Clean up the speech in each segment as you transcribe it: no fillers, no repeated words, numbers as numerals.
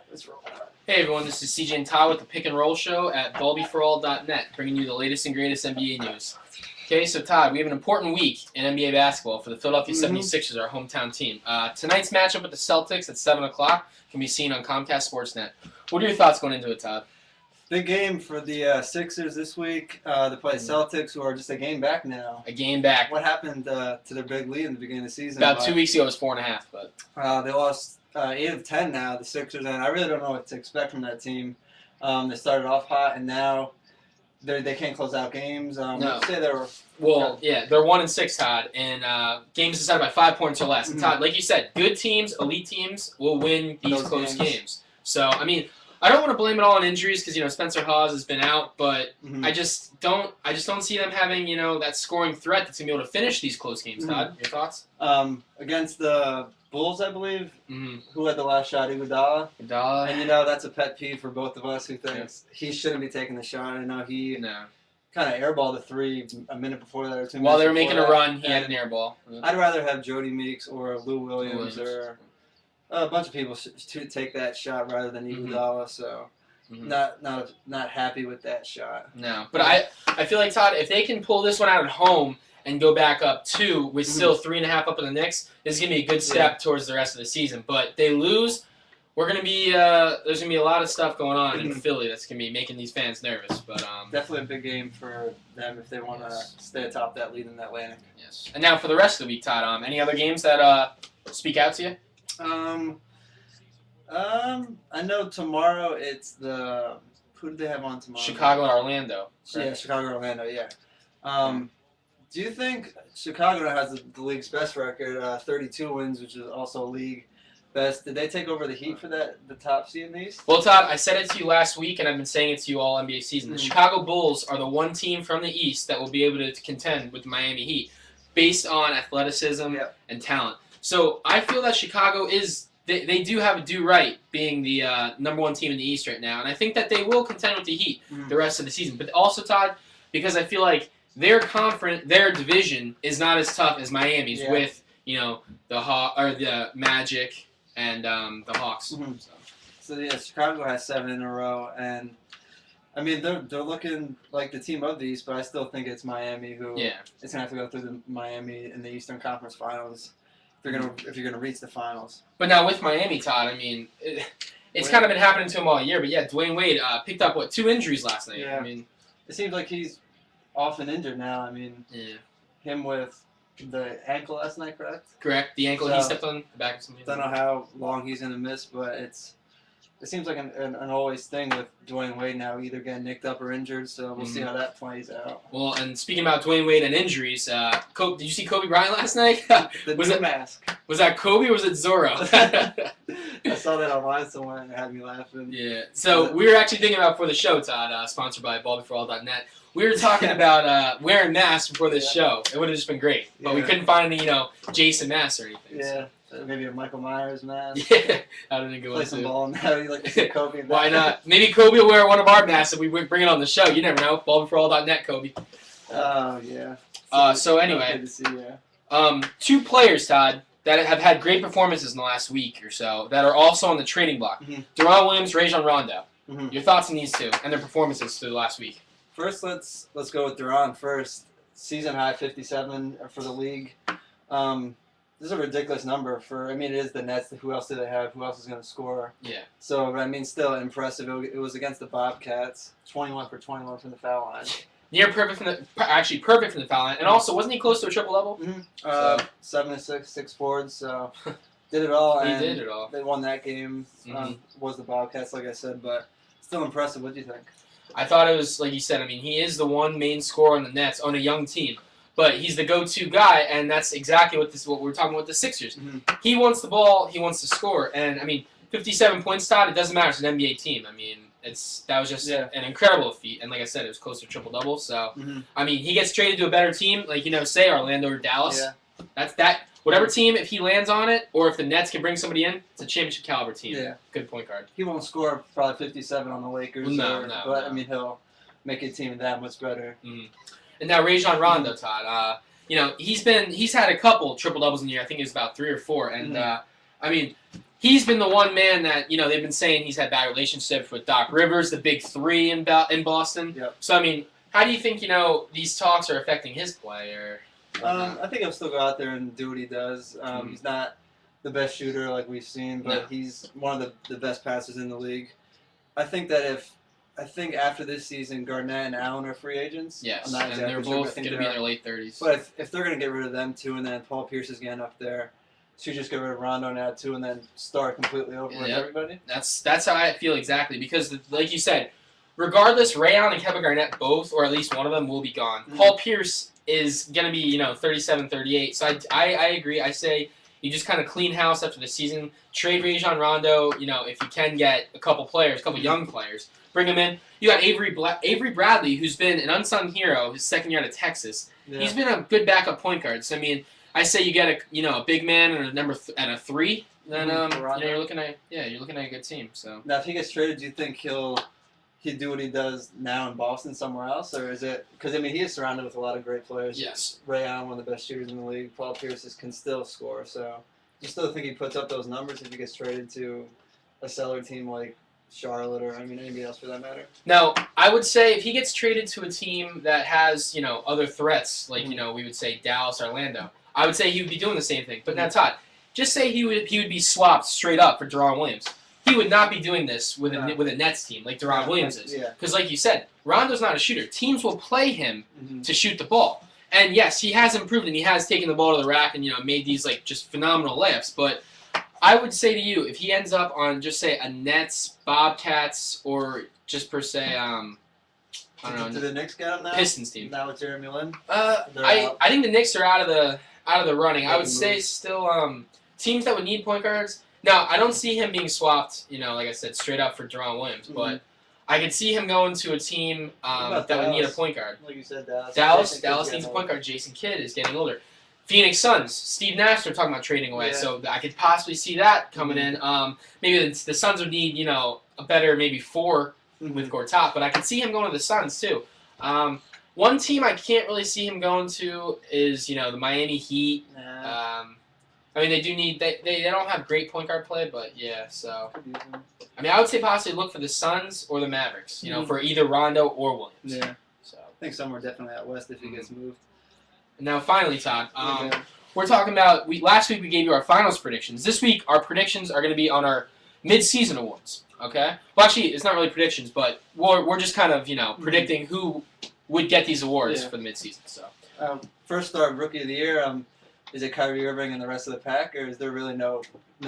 Let's roll. Hey everyone, this is CJ and Todd with the Pick and Roll Show at ballbyforall.net, bringing you the latest and greatest NBA news. Okay, so Todd, we have an important week in NBA basketball for the Philadelphia 76ers, our hometown team. Tonight's matchup with the Celtics at 7 o'clock can be seen on Comcast Sportsnet. What are your thoughts going into it, Todd? Big game for the Sixers this week. They play Celtics, who are just a game back now. A game back. What happened to their big lead in the beginning of the season? About 2 weeks ago, it was 4.5, but they lost 8 of 10 now, the Sixers, and I really don't know what to expect from that team. They started off hot, and now they can't close out games. No. Say they were. Well, yeah, they're 1-6, Todd, and games decided by 5 points or less. And Todd, like you said, good teams, elite teams will win these close games. So, I mean, I don't want to blame it all on injuries because Spencer Hawes has been out, but I just don't see them having that scoring threat that's gonna be able to finish these close games. Todd, your thoughts? Against the Bulls, I believe, who had the last shot? Iguodala. And that's a pet peeve for both of us who thinks he shouldn't be taking the shot. I know he kind of airballed a three a minute before that or 2 minutes. While they were making a run, he had an airball. I'd rather have Jody Meeks or Lou Williams or a bunch of people to take that shot rather than Iguodala. So not happy with that shot. No, but I feel like, Todd, if they can pull this one out at home and go back up 2 with still 3.5 up in the Knicks, this is gonna be a good step towards the rest of the season. But they lose, we're gonna be there's gonna be a lot of stuff going on in Philly that's gonna be making these fans nervous. But definitely a big game for them if they want to stay atop that lead in the Atlantic. Yes. And now for the rest of the week, Todd, any other games that speak out to you? I know tomorrow it's the who do they have on tomorrow? Chicago and Orlando. Yeah, Chicago and Orlando. Yeah. Do you think Chicago has the league's best record, 32 wins, which is also league best? Did they take over the Heat for the top seed in the East? Well, Todd, I said it to you last week, and I've been saying it to you all NBA season. The Chicago Bulls are the one team from the East that will be able to contend with the Miami Heat based on athleticism and talent. So I feel that Chicago is they do have a do-right being the number one team in the East right now, and I think that they will contend with the Heat the rest of the season. But also, Todd, because I feel like their division is not as tough as Miami's with the Magic and the Hawks. So Chicago has 7 in a row, and I mean they're looking like the team of the East, but I still think it's Miami who is gonna have to go through the Miami in the Eastern Conference Finals if you're gonna reach the finals. But now with Miami, Todd, I mean it's kind of been happening to him all year. But yeah, Dwayne Wade picked up 2 injuries last night. Yeah. I mean, it seems like he's often injured now. I mean, him with the ankle last night, correct? Correct. The ankle he stepped on the back of somebody. Don't know how long he's gonna miss, but it seems like an always thing with Dwayne Wade now, either getting nicked up or injured. So we'll see how that plays out. Well, and speaking about Dwayne Wade and injuries, did you see Kobe Bryant last night? The mask. Was that Kobe or was it Zorro? I saw that online somewhere and it had me laughing. Yeah. So we were actually thinking about for the show, Todd, sponsored by ballbyforall.net. We were talking about wearing masks before this show. It would have just been great, but we couldn't find any, Jason masks or anything. Yeah. So. Maybe a Michael Myers mask. Yeah, I don't think it was. Play some ball now. You like to see Kobe. Why not? Maybe Kobe will wear one of our masks if we bring it on the show. You never know. Ballbyforall.net, Kobe. Oh yeah. So anyway, good to see, 2 players, Todd, that have had great performances in the last week or so that are also on the trading block. Deron Williams, Rajon Rondo. Your thoughts on these two and their performances through the last week? First, let's go with Deron first. Season high 57 for the league. This is a ridiculous number it is the Nets. Who else do they have? Who else is going to score? Yeah. So, still impressive. It was against the Bobcats. 21 for 21 from the foul line. Near perfect from the foul line. And also, wasn't he close to a triple-double? 7 assists, 6 boards. So, did it all. He did it all. They won that game. Was the Bobcats, like I said, but still impressive. What do you think? I thought it was, like you said, he is the one main scorer on the Nets on a young team. But he's the go-to guy, and that's exactly what we're talking about with the Sixers. He wants the ball, he wants to score. And, 57 points, Todd, it doesn't matter. It's an NBA team. That was just an incredible feat. And like I said, it was close to a triple-double. So, he gets traded to a better team, like, say Orlando or Dallas. Yeah. That's that. Whatever team, if he lands on it, or if the Nets can bring somebody in, it's a championship caliber team. Yeah. Good point guard. He won't score probably 57 on the Lakers. But he'll make a team that much better. And now Rajon Rondo, Todd. He's had a couple triple doubles in the year. I think it's about 3 or 4. And he's been the one man that, they've been saying he's had bad relationships with Doc Rivers, the big three in Boston. Yep. So, I mean, how do you think, these talks are affecting his play? I think he'll still go out there and do what he does. He's not the best shooter like we've seen, but he's one of the best passers in the league. I think after this season, Garnett and Allen are free agents. Yes, and they're both going to be in their late 30s. But if they're going to get rid of them too, and then Paul Pierce is getting up there, should just get rid of Rondo now too, and then start completely over with everybody? That's how I feel exactly, because like you said, regardless, Ray Allen and Kevin Garnett both, or at least one of them, will be gone. Mm-hmm. Paul Pierce is going to be, 37, 38. So I agree. I say you just kind of clean house after the season. Trade Rajon Rondo, if you can get a couple young players, bring them in. You got Avery Bradley, who's been an unsung hero his second year out of Texas. Yeah. He's been a good backup point guard. So, I mean, I say you get a big man and at a 3, then you're looking at a good team. So now, if he gets traded, do you think he'd do what he does now in Boston somewhere else, or is it because he is surrounded with a lot of great players? Yes. Ray Allen, one of the best shooters in the league. Paul Pierce can still score. So, you still think he puts up those numbers if he gets traded to a cellar team like Charlotte or anybody else for that matter? No, I would say if he gets traded to a team that has other threats like we would say Dallas, Orlando, I would say he would be doing the same thing. But now, Todd, just say he would be swapped straight up for Deron Williams. He would not be doing this with a Nets team like Deron Williams is. Because like you said, Rondo's not a shooter. Teams will play him to shoot the ball. And yes, he has improved and he has taken the ball to the rack and made these just phenomenal layups. But I would say to you, if he ends up on just say a Nets, Bobcats, or just per se, I don't know. Do the Knicks get him now? Pistons team. Now with Jeremy Lin? I think the Knicks are out of the running. I would say still teams that would need point guards. Now, I don't see him being swapped, like I said, straight up for Deron Williams, but I could see him going to a team that would need a point guard. Like you said, Dallas needs a point guard. Jason Kidd is getting older. Phoenix Suns, Steve Nash, they're talking about trading away, so I could possibly see that coming in. Maybe the Suns would need, a better maybe 4 with Gortat, but I could see him going to the Suns too. One team I can't really see him going to is, the Miami Heat. They do need they don't have great point guard play, but so I would say possibly look for the Suns or the Mavericks, for either Rondo or Williams. Yeah. So I think somewhere definitely out west if he gets moved. Now finally, Todd, we're talking about last week we gave you our finals predictions. This week our predictions are going to be on our mid-season awards. Okay? Well, actually, it's not really predictions, but we're just kind of predicting who would get these awards for the mid-season. So first start Rookie of the Year. Is it Kyrie Irving and the rest of the pack, or is there really no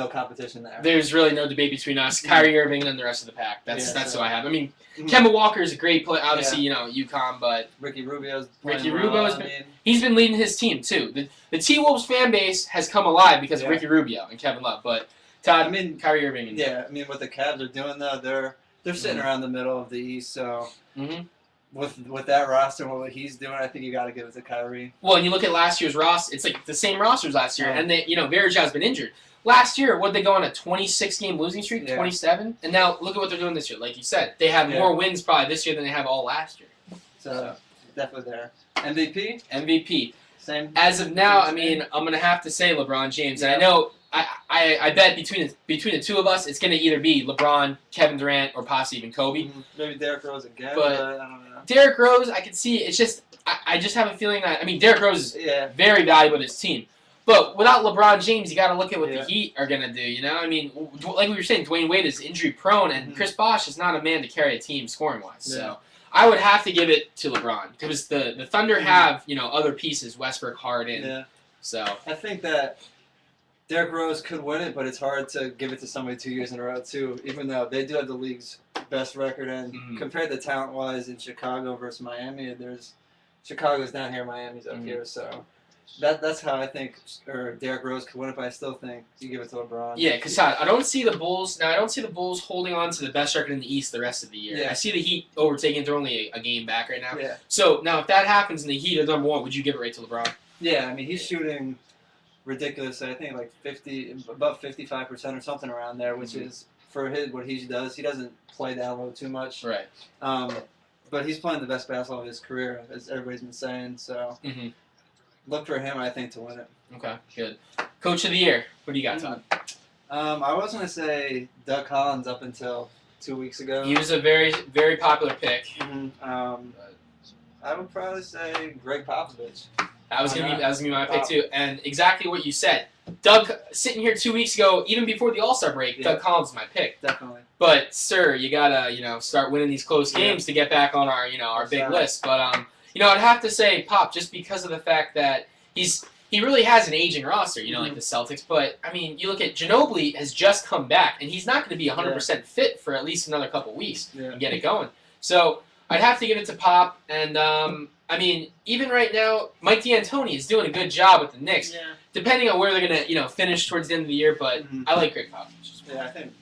competition there? There's really no debate between us, Kyrie Irving and the rest of the pack. That's who I have. Kemba Walker is a great player, obviously, UConn, but Ricky Rubio's he's been leading his team too. The T-Wolves fan base has come alive because of Ricky Rubio and Kevin Love, but Todd, Kyrie Irving. What the Cavs are doing though, they're sitting around the middle of the East, so. With that roster and what he's doing, I think you got to give it to Kyrie. Well, and you look at last year's roster; it's like the same rosters last year, and they, Varejão's been injured. Last year, what they go on a 26-game losing streak, 27, and now look at what they're doing this year. Like you said, they have more wins probably this year than they have all last year. So definitely there. MVP. Same. As of now, I'm gonna have to say LeBron James, and I know. I bet between the two of us, it's going to either be LeBron, Kevin Durant, or possibly even Kobe. Maybe Derrick Rose again, but I don't know. Derrick Rose, I can see. It's just I just have a feeling that Derrick Rose is very valuable to his team, but without LeBron James, you got to look at what the Heat are going to do. Like we were saying, Dwayne Wade is injury prone, and Chris Bosh is not a man to carry a team scoring wise. Yeah. So I would have to give it to LeBron because the Thunder have other pieces, Westbrook, Harden. Yeah. So I think that Derrick Rose could win it, but it's hard to give it to somebody 2 years in a row, too, even though they do have the league's best record. And compared to talent-wise in Chicago versus Miami, Chicago's down here, Miami's up here. So that's how I think Derrick Rose could win it, but I still think you give it to LeBron. Yeah, because I don't see the Bulls. Now, I don't see the Bulls holding on to the best record in the East the rest of the year. Yeah. I see the Heat overtaking. They're only a game back right now. Yeah. So, now, if that happens and the Heat are number 1, would you give it right to LeBron? Yeah, he's shooting ridiculous. I think like above 55% or something around there, which is for what he does. He doesn't play down low too much, right? But he's playing the best basketball of his career, as everybody's been saying. So look for him, I think, to win it. Okay, good. Coach of the Year. What do you got, Todd? I was going to say Doug Collins up until 2 weeks ago. He was a very, very popular pick. Mm-hmm. I would probably say Greg Popovich. That was gonna be my pick too, and exactly what you said. Doug, sitting here 2 weeks ago, even before the All-Star break, Doug Collins is my pick. Definitely. But sir, you gotta start winning these close games to get back on our our big list. But I'd have to say Pop just because of the fact that he really has an aging roster, like the Celtics. But I mean, you look at Ginobili has just come back, and he's not going to be 100% fit for at least another couple weeks and get it going. So I'd have to give it to Pop, and I mean, even right now, Mike D'Antoni is doing a good job with the Knicks. Yeah. Depending on where they're gonna finish towards the end of the year, but I like Greg Popovich. Yeah, I think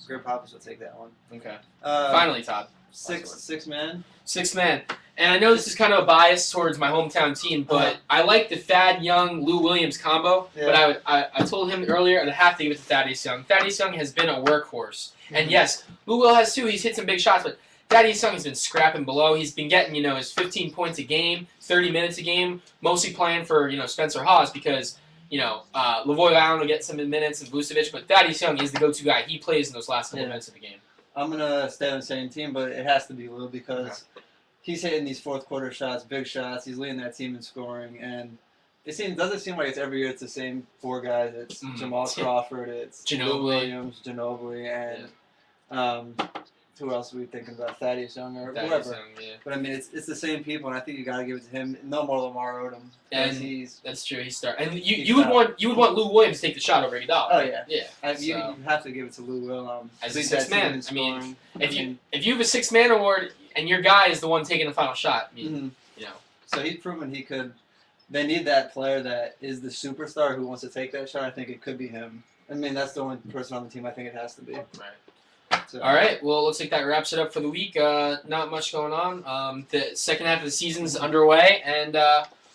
Greg Popovich will take that one. Okay. Finally, Todd. Six man. Sixth man. And I know this is kind of a bias towards my hometown team, but I like the Thad Young Lou Williams combo. Yeah. But I told him earlier I'd have to give it to Thaddeus Young. Thaddeus Young has been a workhorse, and yes, Lou Will has too. He's hit some big shots, but Thaddeus Young has been scrapping below. He's been getting his 15 points a game, 30 minutes a game, mostly playing for Spencer Hawes because Lavoy Allen will get some minutes and Vucevic, but Thaddeus Young is the go-to guy. He plays in those last couple minutes of the game. I'm gonna stay on the same team, but it has to be Lou because he's hitting these fourth quarter shots, big shots. He's leading that team in scoring, and doesn't seem like it's every year it's the same four guys. It's Jamal Crawford, it's Lou Williams, Ginobili, and who else are we thinking about? Thaddeus Young or whoever. Young, yeah. But I mean, it's the same people, and I think you got to give it to him. No more Lamar Odom. And that's true. He's starting. And you would want Lou Williams to take the shot over Iguodala. Oh yeah, yeah. You have to give it to Lou Will. As a sixth man, I mean, if you have a sixth man award and your guy is the one taking the final shot, I mean, So he's proven he could. They need that player that is the superstar who wants to take that shot. I think it could be him. I mean, that's the only person on the team I think it has to be. Right. So. All right. Well, looks like that wraps it up for the week. Not much going on. The second half of the season's underway, and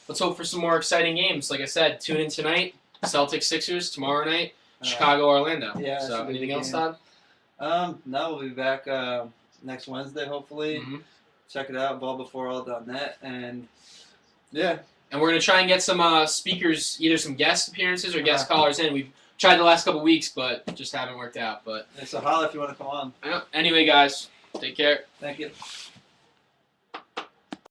let's hope for some more exciting games. Like I said, tune in tonight. Celtics Sixers tomorrow night. Chicago Orlando. Yeah. So anything else, Todd? No, we'll be back next Wednesday, hopefully. Mm-hmm. Check it out, ballbeforeall.net, and yeah. And we're gonna try and get some speakers, either some guest appearances or guest callers in. We've tried the last couple weeks, but just haven't worked out. But so holla if you want to come on. Anyway, guys, take care. Thank you.